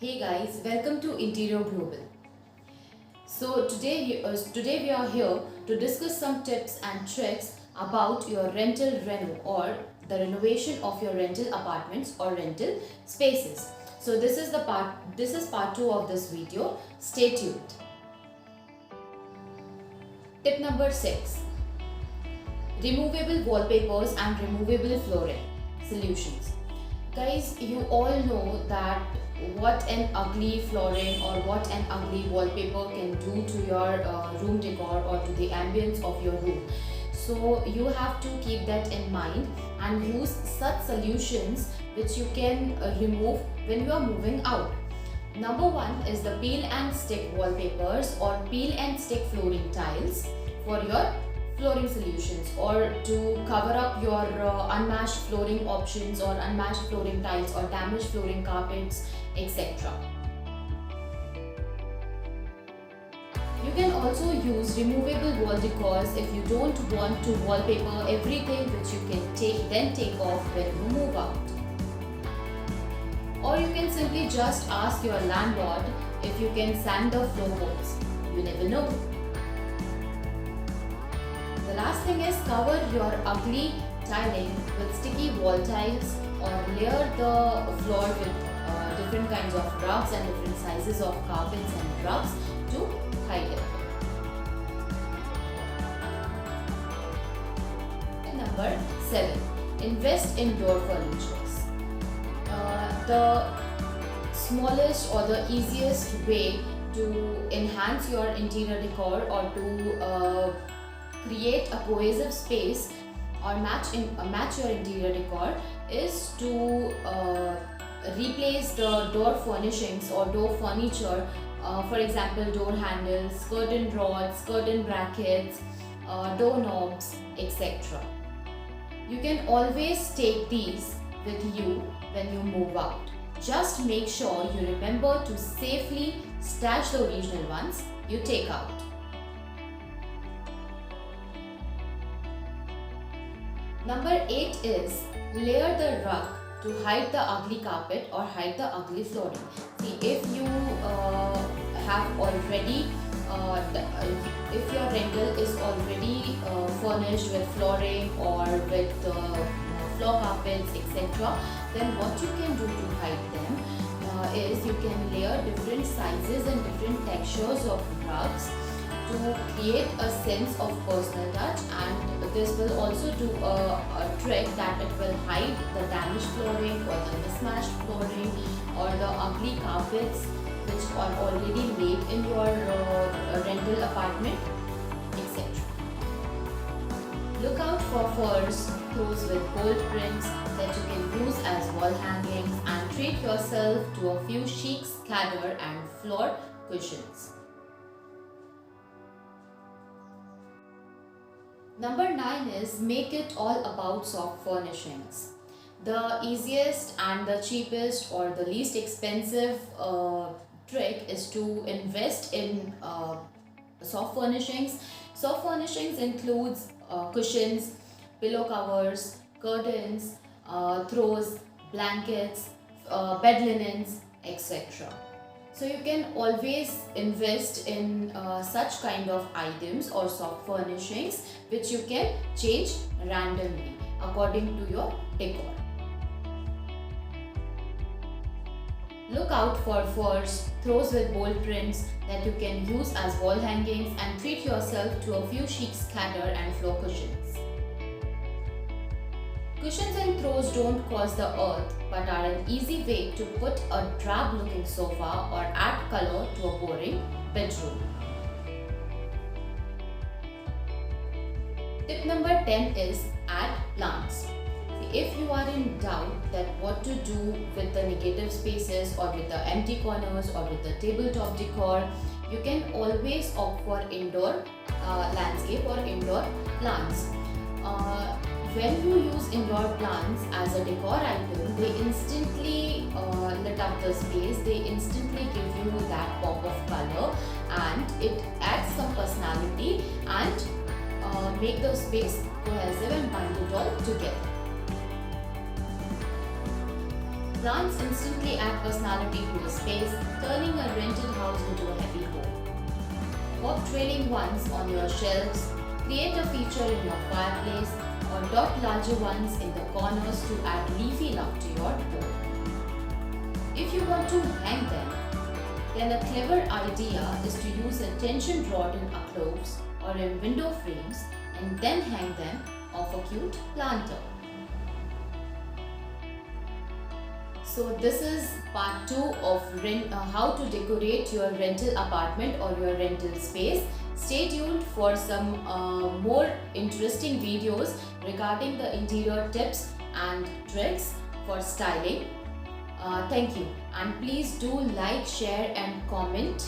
Hey guys, welcome to Interior Global. Today we are here to discuss some tips and tricks about your rental reno or the renovation of your rental apartments or rental spaces. So this is part 2 of this video. Stay tuned. Tip number 6. Removable wallpapers and removable flooring solutions. Guys, you all know that what an ugly flooring or what an ugly wallpaper can do to your room decor or to the ambience of your room. So you have to keep that in mind and use such solutions which you can remove when you are moving out. Number one is the peel and stick wallpapers or peel and stick flooring tiles for your flooring solutions, or to cover up your unmatched flooring options or unmatched flooring tiles or damaged flooring carpets, etc. You can also use removable wall decors if you don't want to wallpaper everything, which you can take off when you move out. Or you can simply just ask your landlord if you can sand the floorboards. You never know. The last thing is cover your ugly tiling with sticky wall tiles or layer the floor with different kinds of rugs and different sizes of carpets and rugs to hide it. Number 7. Invest in door furnitures. The smallest or the easiest way to enhance your interior decor or to create a cohesive space or match your interior decor is to replace the door furnishings or door furniture, for example door handles, curtain rods, curtain brackets, door knobs, etc. You can always take these with you when you move out. Just make sure you remember to safely stash the original ones you take out. Number 8 is layer the rug to hide the ugly carpet or hide the ugly flooring. See, if you have already, if your rental is already furnished with flooring or with floor carpets, etc., then what you can do to hide them is you can layer different sizes and different textures of rugs to create a sense of personal touch, and this will also do a trick that it will hide the damaged flooring or the mismatched flooring or the ugly carpets which are already laid in your rental apartment, etc. Look out for furs, throws with bold prints that you can use as wall hangings, and treat yourself to a few chic scatter and floor cushions. Number 9 is make it all about soft furnishings. The easiest and the cheapest or the least expensive trick is to invest in soft furnishings. Soft furnishings includes cushions, pillow covers, curtains, throws, blankets, bed linens, etc. So you can always invest in such kind of items or soft furnishings which you can change randomly according to your decor. Look out for furs, throws with bold prints that you can use as wall hangings, and treat yourself to a few chic scatter and floor cushions. Cushions and throws don't cost the earth but are an easy way to put a drab looking sofa or add color to a boring bedroom. Tip number 10 is add plants. If you are in doubt that what to do with the negative spaces or with the empty corners or with the tabletop decor, you can always opt for indoor landscape or indoor plants. When you use indoor plants as a decor item, they instantly lit up the space, they instantly give you that pop of color, and it adds some personality and make the space cohesive and bind it all together. Plants instantly add personality to a space, turning a rented house into a happy home. Pop trailing ones on your shelves, create a feature in your fireplace, or dot larger ones in the corners to add leafy look to your home. If you want to hang them, then a clever idea is to use a tension rod in alcoves or in window frames and then hang them off a cute planter. So this is part 2 of how to decorate your rental apartment or your rental space. Stay tuned for some more interesting videos regarding the interior tips and tricks for styling. Thank you, and please do like, share and comment